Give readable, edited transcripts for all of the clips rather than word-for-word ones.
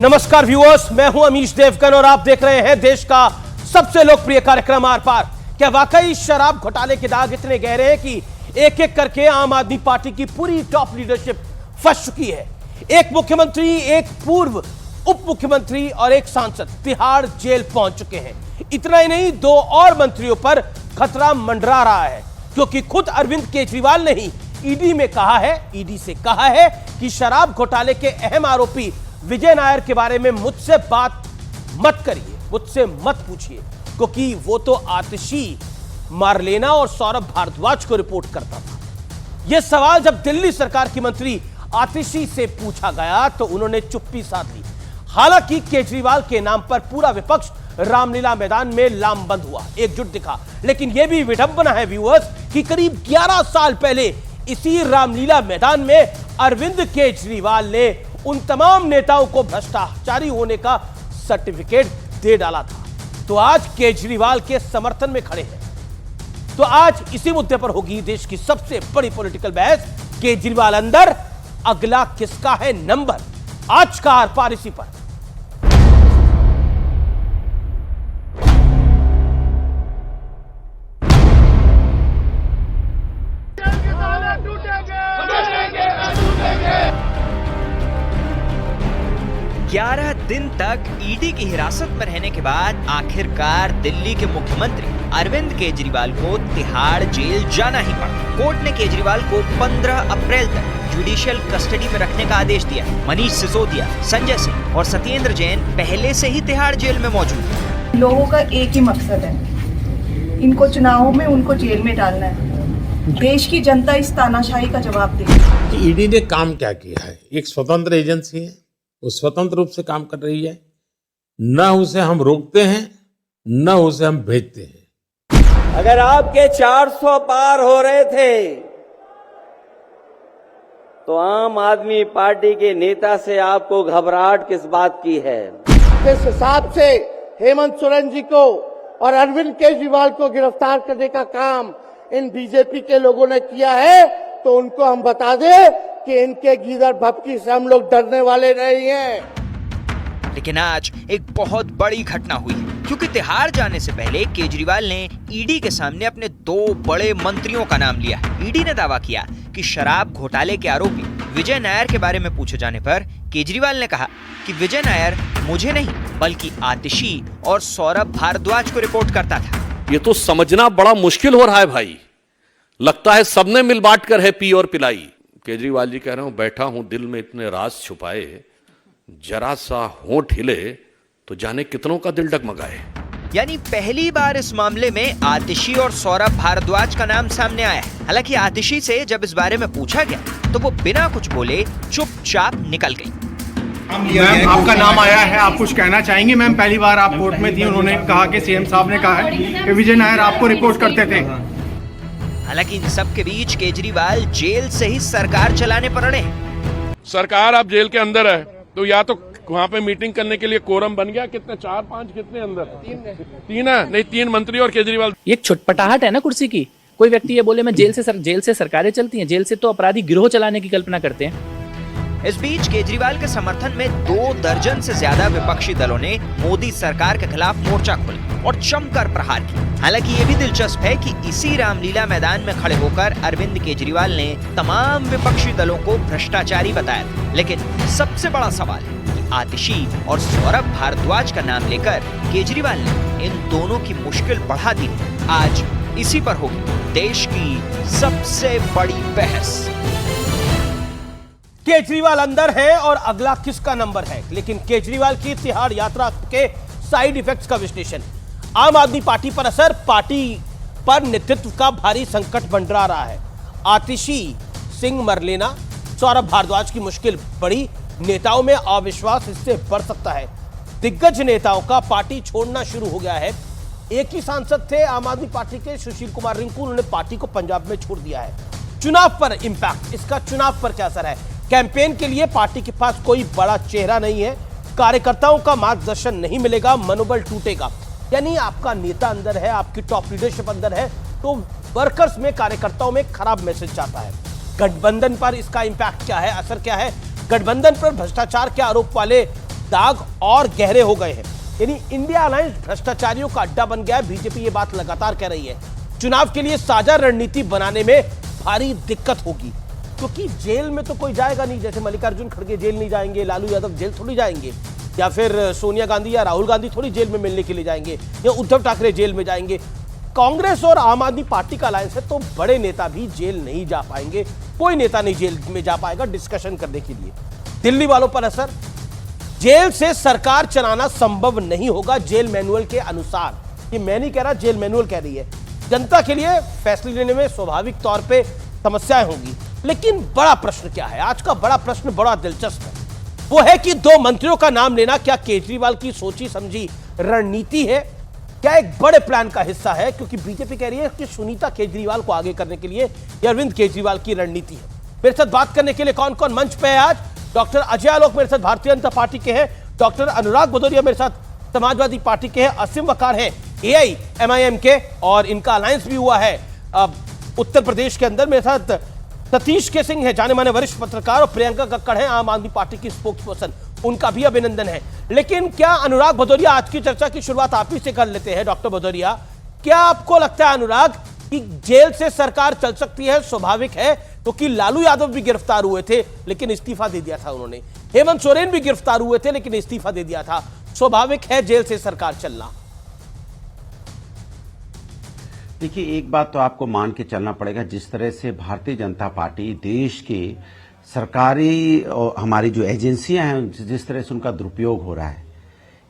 नमस्कार व्यूअर्स, मैं हूं अमीश देवगन और आप देख रहे हैं देश का सबसे लोकप्रिय कार्यक्रम आर पार। क्या वाकई शराब घोटाले के दाग इतने गहरे हैं कि एक एक करके आम आदमी पार्टी की पूरी टॉप लीडरशिप फंस चुकी है? एक मुख्यमंत्री, एक पूर्व उप मुख्यमंत्री और एक सांसद तिहाड़ जेल पहुंच चुके हैं। इतना ही नहीं, दो और मंत्रियों पर खतरा मंडरा रहा है, क्योंकि खुद अरविंद केजरीवाल ने ही ईडी से कहा है कि शराब घोटाले के अहम आरोपी विजय नायर के बारे में मुझसे बात मत करिए, मुझसे मत पूछिए, क्योंकि वो तो आतिशी, मारलेना और सौरभ भारद्वाज को रिपोर्ट करता था। यह सवाल जब दिल्ली सरकार की मंत्री आतिशी से पूछा गया तो उन्होंने चुप्पी साध ली। हालांकि केजरीवाल के नाम पर पूरा विपक्ष रामलीला मैदान में लामबंद हुआ, एकजुट दिखा। लेकिन यह भी विडंबना है व्यूअर्स कि करीब 11 साल पहले इसी रामलीला मैदान में अरविंद केजरीवाल ने उन तमाम नेताओं को भ्रष्टाचारी होने का सर्टिफिकेट दे डाला था। तो आज केजरीवाल के समर्थन में खड़े हैं। तो आज इसी मुद्दे पर होगी देश की सबसे बड़ी पॉलिटिकल बहस। केजरीवाल अंदर, अगला किसका है नंबर? आज का आर पार इसी पर। ग्यारह दिन तक ईडी की हिरासत में रहने के बाद आखिरकार दिल्ली के मुख्यमंत्री अरविंद केजरीवाल को तिहाड़ जेल जाना ही पड़ा। कोर्ट ने केजरीवाल को 15 अप्रैल तक जुडिशियल कस्टडी में रखने का आदेश दिया। मनीष सिसोदिया, संजय सिंह और सत्येंद्र जैन पहले से ही तिहाड़ जेल में मौजूद हैं। लोगों का एक ही मकसद है, इनको चुनावों में उनको जेल में डालना है। देश की जनता इस तानाशाही का जवाब देगी। ईडी ने काम क्या किया है? एक स्वतंत्र एजेंसी है, वो स्वतंत्र रूप से काम कर रही है। न उसे हम रोकते हैं, न उसे हम भेजते हैं। अगर आपके 400 पार हो रहे थे तो आम आदमी पार्टी के नेता से आपको घबराहट किस बात की है? जिस हिसाब से हेमंत सोरेन जी को और अरविंद केजरीवाल को गिरफ्तार करने का काम इन बीजेपी के लोगों ने किया है, तो उनको हम बता दें कि इनके गीदड़ भपकी से हम लोग डरने वाले नहीं हैं। लेकिन आज एक बहुत बड़ी घटना हुई है, क्योंकि तिहाड़ जाने से पहले केजरीवाल ने ईडी के सामने अपने दो बड़े मंत्रियों का नाम लिया। ईडी ने दावा किया कि शराब घोटाले के आरोपी विजय नायर के बारे में पूछे जाने पर केजरीवाल ने कहा कि विजय नायर मुझे नहीं बल्कि आतिशी और सौरभ भारद्वाज को रिपोर्ट करता था। ये तो समझना बड़ा मुश्किल हो रहा है भाई। लगता है सबने मिल बांट कर है पी और पिलाई। केजरीवाल जी कह रहे हूं, बैठा हूं दिल में इतने राज छुपाए, जरा सा होंठ हिले तो जाने कितनों का दिल डगमगाए। यानी पहली बार इस मामले में आतिशी और सौरभ भारद्वाज का नाम सामने आया है। हालांकि आतिशी से जब इस बारे में पूछा गया तो वो बिना कुछ बोले चुपचाप निकल गई। मैम, आपका नाम आया है, आप कुछ कहना चाहेंगे? मैम, पहली बार आप कोर्ट में थी, उन्होंने कहा कि सीएम साहब ने कहा है कि विजय नायर आपको रिपोर्ट करते थे। हालांकि इन सब के बीच केजरीवाल जेल से ही सरकार चलाने पर अड़े हैं। सरकार अब जेल के अंदर है, तो या तो वहाँ पे मीटिंग करने के लिए कोरम बन गया। कितने, 4-5 कितने अंदर? तीन है, नहीं 3 मंत्री और केजरीवाल। ये छुटपटाहट है ना कुर्सी की। कोई व्यक्ति ये बोले मैं जेल से सरकारें चलती हैं, जेल से तो अपराधी गिरोह चलाने की कल्पना करते हैं। इस बीच केजरीवाल के समर्थन में 2 दर्जन से ज्यादा विपक्षी दलों ने मोदी सरकार के खिलाफ मोर्चा खोला और जमकर प्रहार किया। हालांकि ये भी दिलचस्प है कि इसी रामलीला मैदान में खड़े होकर अरविंद केजरीवाल ने तमाम विपक्षी दलों को भ्रष्टाचारी बताया था। लेकिन सबसे बड़ा सवाल है कि आतिशी और सौरभ भारद्वाज का नाम लेकर केजरीवाल ने इन दोनों की मुश्किल बढ़ा दी। आज इसी पर होगी देश की सबसे बड़ी बहस। केजरीवाल अंदर है और अगला किसका नंबर है? लेकिन केजरीवाल की तिहाड़ यात्रा के साइड इफेक्ट्स का विश्लेषण, आम आदमी पार्टी पर असर, पार्टी पर नेतृत्व का भारी संकट मंडरा रहा है। आतिशी सिंह मरलेना, सौरभ भारद्वाज की मुश्किल बढ़ी, नेताओं में अविश्वास इससे बढ़ सकता है। दिग्गज नेताओं का पार्टी छोड़ना शुरू हो गया है। एक ही सांसद थे आम आदमी पार्टी के, सुशील कुमार रिंकू, उन्होंने पार्टी को पंजाब में छोड़ दिया है। चुनाव पर इंपैक्ट, इसका चुनाव पर क्या असर है? कैंपेन के लिए पार्टी के पास कोई बड़ा चेहरा नहीं है, कार्यकर्ताओं का मार्गदर्शन नहीं मिलेगा, मनोबल टूटेगा। यानी आपका नेता अंदर है, आपकी टॉप लीडरशिप अंदर है, तो वर्कर्स में, कार्यकर्ताओं में खराब मैसेज जाता है। गठबंधन पर इसका इंपैक्ट क्या है, असर क्या है? गठबंधन पर भ्रष्टाचार के आरोप वाले दाग और गहरे हो गए हैं। यानी इंडिया अलायंस भ्रष्टाचारियों का अड्डा बन गया है। बीजेपी ये बात लगातार कह रही है। चुनाव के लिए साझा रणनीति बनाने में भारी दिक्कत होगी, क्योंकि जेल में तो कोई जाएगा नहीं। जैसे मल्लिकार्जुन खड़गे जेल नहीं जाएंगे, लालू यादव जेल थोड़ी जाएंगे, या फिर सोनिया गांधी या राहुल गांधी थोड़ी जेल में मिलने के लिए जाएंगे, या उद्धव ठाकरे जेल में जाएंगे। कांग्रेस और आम आदमी पार्टी का अलायंस है, तो बड़े नेता भी जेल नहीं जा पाएंगे। कोई नेता नहीं जेल में जा पाएगा डिस्कशन करने के लिए। दिल्ली वालों पर असर, जेल से सरकार चलाना संभव नहीं होगा जेल मैनुअल के अनुसार। ये मैं नहीं कह रहा, जेल मैनुअल कह रही है। जनता के लिए फैसले लेने में स्वाभाविक तौर पे समस्याएं होंगी, लेकिन बड़ा प्रश्न क्या है? आज का बड़ा प्रश्न बड़ा दिलचस्प है। वो है कि 2 मंत्रियों का नाम लेना क्या केजरीवाल की सोची समझी रणनीति है, क्या एक बड़े प्लान का हिस्सा है? क्योंकि बीजेपी कह रही है कि सुनीता केजरीवाल को आगे करने के लिए ये अरविंद केजरीवाल की रणनीति है। मेरे साथ बात करने के लिए कौन कौन मंच पे है आज? डॉक्टर अजय आलोक मेरे साथ भारतीय जनता पार्टी के हैं, डॉक्टर अनुराग भदौरिया मेरे साथ समाजवादी पार्टी के हैं, असीम वकार हैं AIMIM के, और इनका अलायंस भी हुआ है उत्तर प्रदेश के अंदर। मेरे साथ सतीश के सिंह है, जाने माने वरिष्ठ पत्रकार, और प्रियंका कक्कड़ है आम आदमी पार्टी की स्पोक्सपर्सन। उनका भी अभिनंदन है। लेकिन क्या अनुराग भदौरिया, आज की चर्चा की शुरुआत आप ही से कर लेते हैं। डॉक्टर भदौरिया, क्या आपको लगता है अनुराग कि जेल से सरकार चल सकती है? स्वाभाविक है, क्योंकि लालू यादव भी गिरफ्तार हुए थे लेकिन इस्तीफा दे दिया था उन्होंने। हेमंत सोरेन भी गिरफ्तार हुए थे लेकिन इस्तीफा दे दिया था। स्वाभाविक है जेल से सरकार चलना। देखिए, एक बात तो आपको मान के चलना पड़ेगा, जिस तरह से भारतीय जनता पार्टी देश के सरकारी और हमारी जो एजेंसियां हैं, जिस तरह से उनका दुरुपयोग हो रहा है,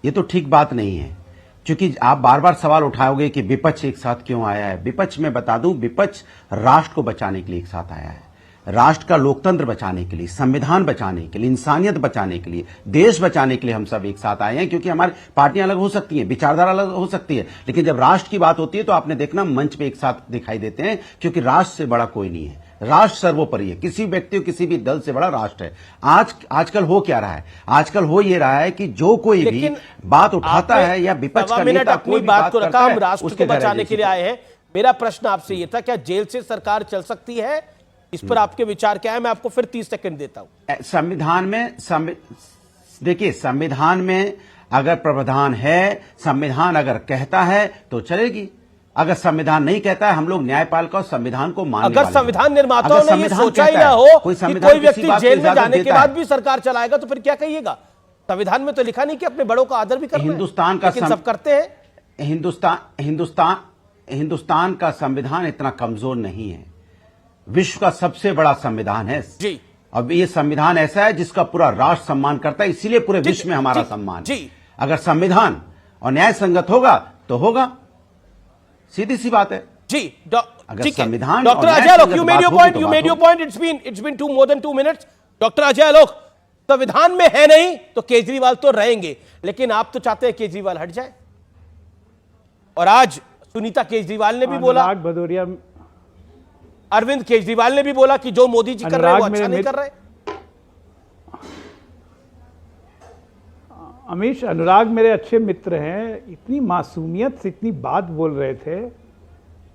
ये तो ठीक बात नहीं है। क्योंकि आप बार बार सवाल उठाओगे कि विपक्ष एक साथ क्यों आया है। विपक्ष में बता दूं, विपक्ष राष्ट्र को बचाने के लिए एक साथ आया है। राष्ट्र का लोकतंत्र बचाने के लिए, संविधान बचाने के लिए, इंसानियत बचाने के लिए, देश बचाने के लिए हम सब एक साथ आए हैं। क्योंकि हमारी पार्टियां अलग हो सकती हैं, विचारधारा अलग हो सकती है, लेकिन जब राष्ट्र की बात होती है तो आपने देखना मंच पे एक साथ दिखाई देते हैं। क्योंकि राष्ट्र से बड़ा कोई नहीं है, राष्ट्र सर्वोपरि है। किसी व्यक्ति, किसी भी दल से बड़ा राष्ट्र है। आजकल हो क्या रहा है? आजकल हो ये रहा है कि जो कोई भी बात उठाता है या विपक्ष का नेता कोई बात को रखा, हम राष्ट्र को बचाने के लिए आए हैं। मेरा प्रश्न आपसे ये था, क्या जेल से सरकार चल सकती है? इस पर आपके विचार क्या है? मैं आपको फिर 30 सेकंड देता हूं। संविधान में देखिए, संविधान में अगर प्रावधान है, संविधान अगर कहता है तो चलेगी। अगर संविधान नहीं कहता है, हम लोग न्यायपालिका और संविधान को मानने वाले हैं। अगर संविधान निर्माताओं ने ये सोचा ही ना हो कि कोई व्यक्ति जेल में जाने के बाद भी सरकार चलाएगा, तो फिर क्या कहिएगा? संविधान में तो लिखा नहीं कि अपने बड़ों का आदर भी करना है। हिंदुस्तान का सब करते हैं। हिंदुस्तान का संविधान इतना कमजोर नहीं है। विश्व का सबसे बड़ा संविधान है जी। अब ये संविधान ऐसा है जिसका पूरा राष्ट्र सम्मान करता है, इसीलिए पूरे विश्व में हमारा सम्मान जी। अगर संविधान और न्याय संगत होगा तो होगा, सीधी सी बात है जी। अगर संविधान doctor Ajay Alok, you made your point. It's been more than 2 minutes. Doctor Ajay Alok, संविधान में है नहीं तो केजरीवाल तो रहेंगे, लेकिन आप तो चाहते हैं केजरीवाल हट जाए। और आज सुनीता केजरीवाल ने भी बोला, भदौरिया, अरविंद केजरीवाल ने भी बोला कि जो मोदी जी कर रहे हैं वो अच्छा नहीं कर रहे। अमीश, अनुराग मेरे अच्छे मित्र हैं। इतनी मासूमियत से इतनी बात बोल रहे थे,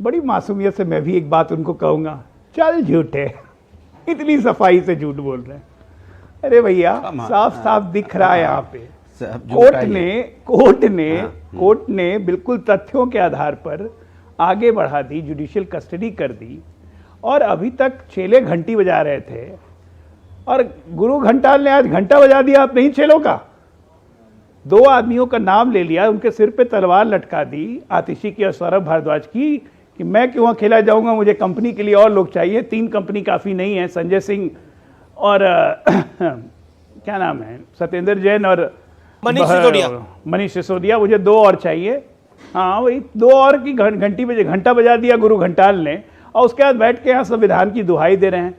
बड़ी मासूमियत से मैं भी एक बात उनको कहूंगा, चल झूठे। इतनी सफाई से झूठ बोल रहे हैं। अरे भैया, साफ साफ दिख रहा है यहाँ पे। कोर्ट ने बिल्कुल तथ्यों के आधार पर आगे बढ़ा दी, जुडिशियल कस्टडी कर दी, और अभी तक छेले घंटी बजा रहे थे, और गुरु घंटाल ने आज घंटा बजा दिया अपने ही छेलों का। 2 आदमियों का नाम ले लिया, उनके सिर पे तलवार लटका दी, आतिशी की और सौरभ भारद्वाज की, कि मैं क्यों अकेला जाऊंगा, मुझे कंपनी के लिए और लोग चाहिए। 3 कंपनी काफी नहीं है, संजय सिंह और क्या नाम है, सत्येंद्र जैन और मनीष सिसोदिया, मुझे 2 और चाहिए। हाँ, वही 2 और की घंटा बजा दिया गुरु घंटाल ने, और उसके बाद बैठ के यहाँ संविधान की दुहाई दे रहे हैं।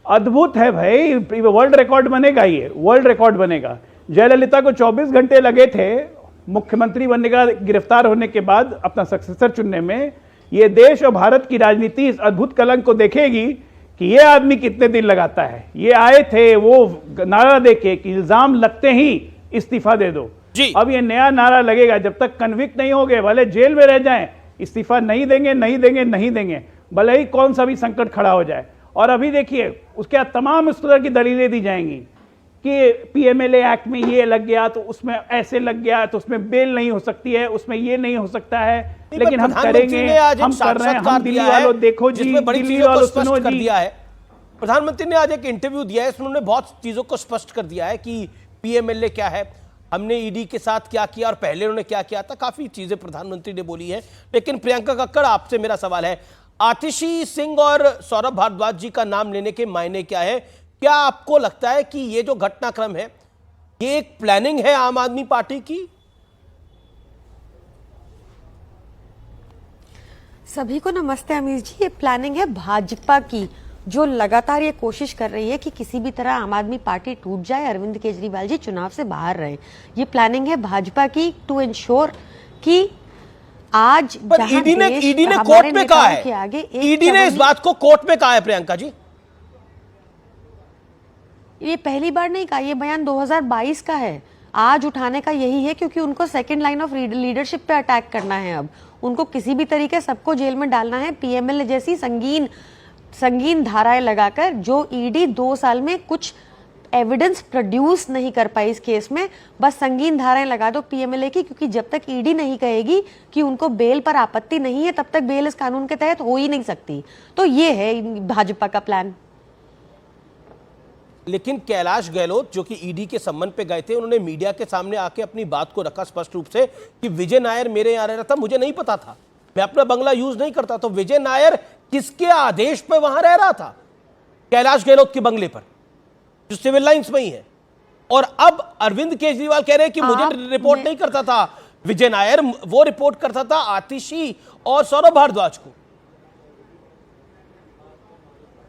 अद्भुत है भाई, वर्ल्ड रिकॉर्ड बनेगा, ये वर्ल्ड रिकॉर्ड बनेगा। जयललिता को 24 घंटे लगे थे मुख्यमंत्री बनने का, गिरफ्तार होने के बाद अपना सक्सेसर चुनने में। ये देश और भारत की राजनीति इस अद्भुत कलंक को देखेगी कि ये आदमी कितने दिन लगाता है। ये आए थे वो नारा देके कि इल्जाम लगते ही इस्तीफा दे दो जी। अब ये नया नारा लगेगा, जब तक कन्विक्ट नहीं होंगे, भले जेल में रह जाएं, इस्तीफा नहीं देंगे, नहीं देंगे, नहीं देंगे, भले ही कौन सा भी संकट खड़ा हो जाए। और अभी देखिए, उसके बाद तमाम इस तरह की दलीलें दी जाएंगी कि पीएमएलए एक्ट में ये लग गया तो उसमें ऐसे लग गया तो उसमें बेल नहीं हो सकती है, उसमें ये नहीं हो सकता है, लेकिन हम करेंगे, हम कर रहे हैं, हम दिल्ली वालों देखो जी, दिल्ली वालों सुनो जी। प्रधानमंत्री ने आज एक इंटरव्यू दिया है, इसमें उन्होंने बहुत चीजों को स्पष्ट कर दिया है कि पीएमएलए क्या है, हमने ईडी के साथ क्या किया और पहले उन्होंने क्या किया था, काफी चीजें प्रधानमंत्री ने बोली है। लेकिन प्रियंका कक्कड़, आपसे मेरा सवाल है, आतिशी सिंह और सौरभ भारद्वाज जी का नाम लेने के मायने क्या है? क्या आपको लगता है कि ये जो घटनाक्रम है ये एक प्लानिंग है आम आदमी पार्टी की? सभी को नमस्ते अमीश जी। ये प्लानिंग है भाजपा की, जो लगातार ये कोशिश कर रही है कि किसी भी तरह आम आदमी पार्टी टूट जाए, अरविंद केजरीवाल जी चुनाव से बाहर रहे। ये प्लानिंग है भाजपा की टू इंश्योर कि आज ईडी ने कोर्ट में कहा है, ईडी ने इस बात को कोर्ट में कहा है प्रियंका जी। ये पहली बार नहीं कहा, ये बयान 2022 का है। आज उठाने का यही है क्योंकि उनको सेकंड लाइन ऑफ लीडरशिप पे अटैक करना है। अब उनको किसी भी तरीके सबको जेल में डालना है, पीएमएलए जैसी संगीन धाराएं लगाकर, जो ईडी 2 साल में कुछ एविडेंस प्रोड्यूस नहीं कर पाई इस केस में। बस संगीन धाराएं लगा दो पीएमएलए की, क्योंकि जब तक ईडी नहीं कहेगी कि उनको बेल पर आपत्ति नहीं है, तब तक बेल इस कानून के तहत हो ही नहीं सकती। तो ये है भाजपा का प्लान। लेकिन कैलाश गहलोत जो कि ईडी के सम्मन पे गए थे, उन्होंने मीडिया के सामने आके अपनी बात को रखा स्पष्ट रूप से कि विजय नायर मेरे यहाँ रह रहा था, मुझे नहीं पता था, मैं अपना बंगला यूज नहीं करता। तो विजय नायर किसके आदेश पे वहां रह रहा था? कैलाश गहलोत के बंगले पर, जो सिविल लाइंस में ही है। और अब अरविंद केजरीवाल कह रहे हैं कि मुझे रिपोर्ट नहीं करता था विजय नायर, वो रिपोर्ट करता था आतिशी और सौरभ भारद्वाज को।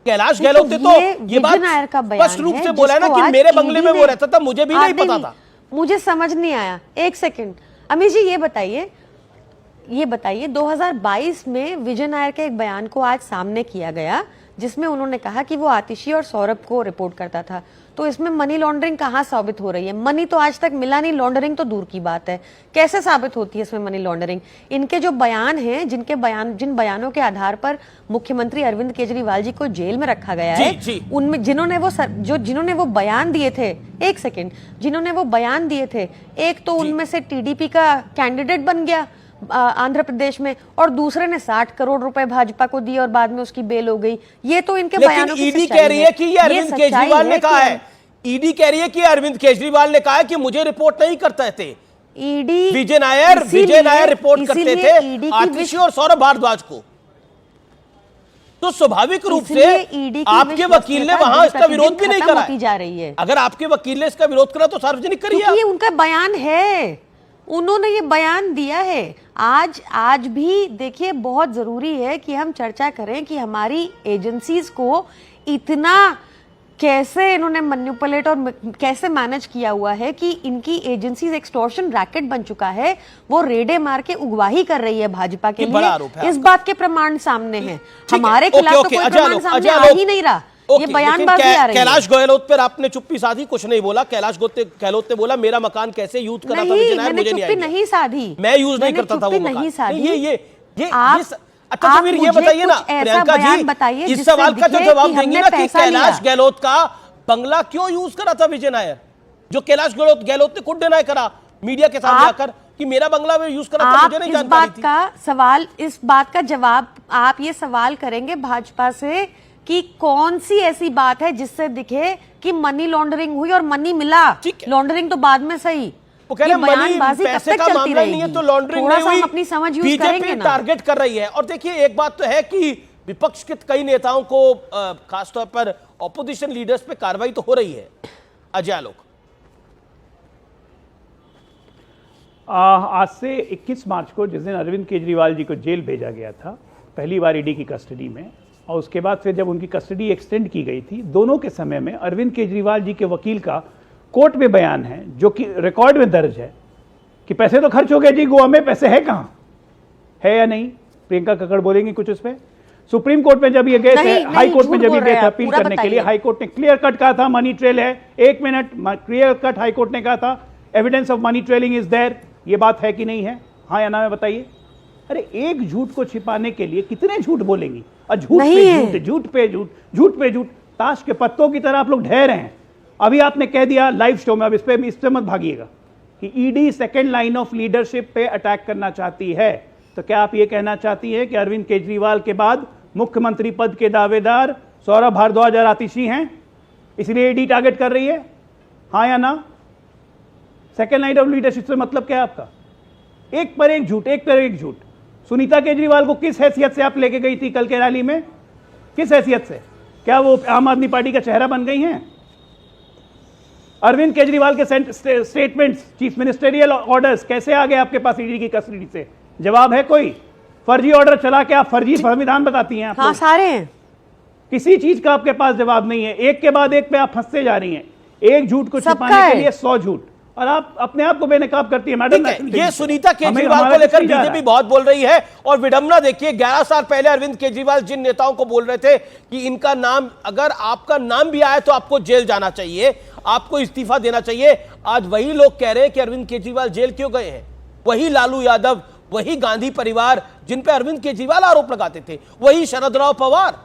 कैलाश गहलोत ने तो ये बात स्पष्ट रूप से बोला है ना कि मेरे बंगले में वो रहता था, मुझे भी नहीं पता था। मुझे समझ नहीं आया, एक सेकंड अमीश जी, ये बताइए 2022 में विजय नायर के एक बयान को आज सामने किया गया, जिसमें उन्होंने कहा कि वो आतिशी और सौरभ को रिपोर्ट करता था। तो इसमें मनी लॉन्ड्रिंग कहाँ साबित हो रही है? मनी तो आज तक मिला नहीं, लॉन्ड्रिंग तो दूर की बात है। कैसे साबित होती है इसमें मनी लॉन्ड्रिंग? इनके जो बयान हैं, जिन बयानों के आधार पर मुख्यमंत्री अरविंद केजरीवाल जी को जेल में रखा गया है, उनमें जिन्होंने वो बयान दिए थे, एक सेकेंड, जिन्होंने वो बयान दिए थे, एक तो उनमें से टीडीपी का कैंडिडेट बन गया आंध्र प्रदेश में, और दूसरे ने 60 करोड़ रुपए भाजपा को दिए और बाद में उसकी बेल हो गई। ये तो इनके बयानों की ईडी कह रही है कि ये अरविंद केजरीवाल ने कहा है, ईडी कह रही है कि अरविंद केजरीवाल ने कहा है कि मुझे रिपोर्ट नहीं करते थे ईडी, विजय नायर रिपोर्ट करते थे आतिशी और सौरभ भारद्वाज को। तो स्वाभाविक रूप से आपके वकील ने वहां इसका विरोध भी नहीं करा जा रही है। अगर आपके वकील ने इसका विरोध करा तो सार्वजनिक करिए। ये उनका बयान है, उन्होंने ये बयान दिया है। आज भी देखिए, बहुत जरूरी है कि हम चर्चा करें कि हमारी एजेंसीज को इतना कैसे इन्होंने मैनिपुलेट और कैसे मैनेज किया हुआ है कि इनकी एजेंसीज एक्सटॉर्शन रैकेट बन चुका है। वो रेडे मार के उगवाही कर रही है भाजपा के लिए। इस बात के प्रमाण सामने हैं, हमारे खिलाफ तो कोई प्रमाण सामने आ ही नहीं रहा। ये बयानबाजी आ रही है। कैलाश गहलोत पर आपने चुप्पी साधी, कुछ नहीं बोला। कैलाश गहलोत ने बोला मेरा मकान कैसे यूज करा था विजय नायर, मुझे नहीं आइडिया। नहीं साधी, मैं यूज नहीं करता था वो मकान। नहीं साधी। ये अच्छा, तो फिर ये बताइए ना प्रियंका जी, इस सवाल का जो जवाब देंगी ना कि कैलाश गहलोत का बंगला क्यों यूज करा था विजय नायर, जो कैलाश गहलोत ने खुद डिनाई करा मीडिया के सामने आकर कि मेरा बंगला में यूज करा था, मुझे नहीं जानकारी थी। इस बात का जवाब आप ये सवाल करेंगे भाजपा से कि कौन सी ऐसी बात है जिससे दिखे कि मनी लॉन्ड्रिंग हुई और मनी मिला। लॉन्ड्रिंग तो बाद में सही, वो कह रहे बयानबाजी पैसे का मामला नहीं है तो लॉन्ड्रिंग नहीं हुई, अपनी समझ यूज बीजेपी करेंगे ना। टारगेट कर रही है। और देखिए, एक बात तो है कि विपक्ष के कई नेताओं को खासतौर पर ऑपोजिशन लीडर्स पे कार्रवाई तो हो रही है। अजय आलोक, आज से 21 मार्च को, जिस दिन अरविंद केजरीवाल जी को जेल भेजा गया था पहली बार ईडी की कस्टडी में, और उसके बाद फिर जब उनकी कस्टडी एक्सटेंड की गई थी, दोनों के समय में अरविंद केजरीवाल जी के वकील का कोर्ट में बयान है, जो कि रिकॉर्ड में दर्ज है, कि पैसे तो खर्च हो गए जी, गोवा में पैसे है कहां, है या नहीं? प्रियंका कक्कड़ बोलेंगे कुछ उस पर। सुप्रीम कोर्ट में जब ये गए थे, हाई कोर्ट में जब ये गए थे अपील करने के लिए, हाई कोर्ट ने क्लियर कट कहा था मनी ट्रेल है। 1 minute, clear cut high court ने कहा था evidence of money trailing is there. ये बात है कि नहीं है? हाँ या ना में बताइए। अरे एक झूठ को छिपाने के लिए कितने झूठ बोलेंगी, और झूठ पे झूठ, झूठ पे झूठ, झूठ पे झूठ, ताश के पत्तों की तरह आप लोग ढह रहे हैं। अभी आपने कह दिया लाइव शो में, अब इस पे मत भागिएगा, कि ED second line of leadership पे अटैक करना चाहती है। तो क्या आप ये कहना चाहती है कि अरविंद केजरीवाल के बाद मुख्यमंत्री पद के दावेदार सौरभ भारद्वाज और आतिशी हैं, इसलिए ईडी टारगेट कर रही है? हाँ या ना? सेकेंड लाइन ऑफ लीडरशिप से मतलब क्या है आपका? एक पर एक झूठ, एक पर एक झूठ। सुनीता केजरीवाल को किस हैसियत से आप लेके गई थी कल के रैली में? किस हैसियत से? क्या वो आम आदमी पार्टी का चेहरा बन गई हैं? अरविंद केजरीवाल के स्टेटमेंट्स, चीफ मिनिस्टरियल ऑर्डर्स कैसे आ गए आपके पास ईडी की कस्टडी से? जवाब है कोई? फर्जी ऑर्डर चला के आप फर्जी संविधान बताती हैं आप? हाँ, सारे हैं। किसी चीज का आपके पास जवाब नहीं है। एक के बाद एक पे आप फंसते जा रही हैं। एक झूठ को छुपाने के लिए 100 झूठ, और आप अपने आप को बेनकाब करती है। मैडम, ये सुनीता केजरीवाल को लेकर बीजेपी बहुत बोल रही है, और विडंबना देखिए, 11 साल पहले अरविंद केजरीवाल जिन नेताओं को बोल रहे थे कि इनका नाम, अगर आपका नाम भी आए तो आपको जेल जाना चाहिए, आपको इस्तीफा देना चाहिए, आज वही लोग कह रहे हैं कि अरविंद केजरीवाल जेल क्यों गए हैं। वही लालू यादव, वही गांधी परिवार जिन पे अरविंद केजरीवाल आरोप लगाते थे, वही शरद राव पवार।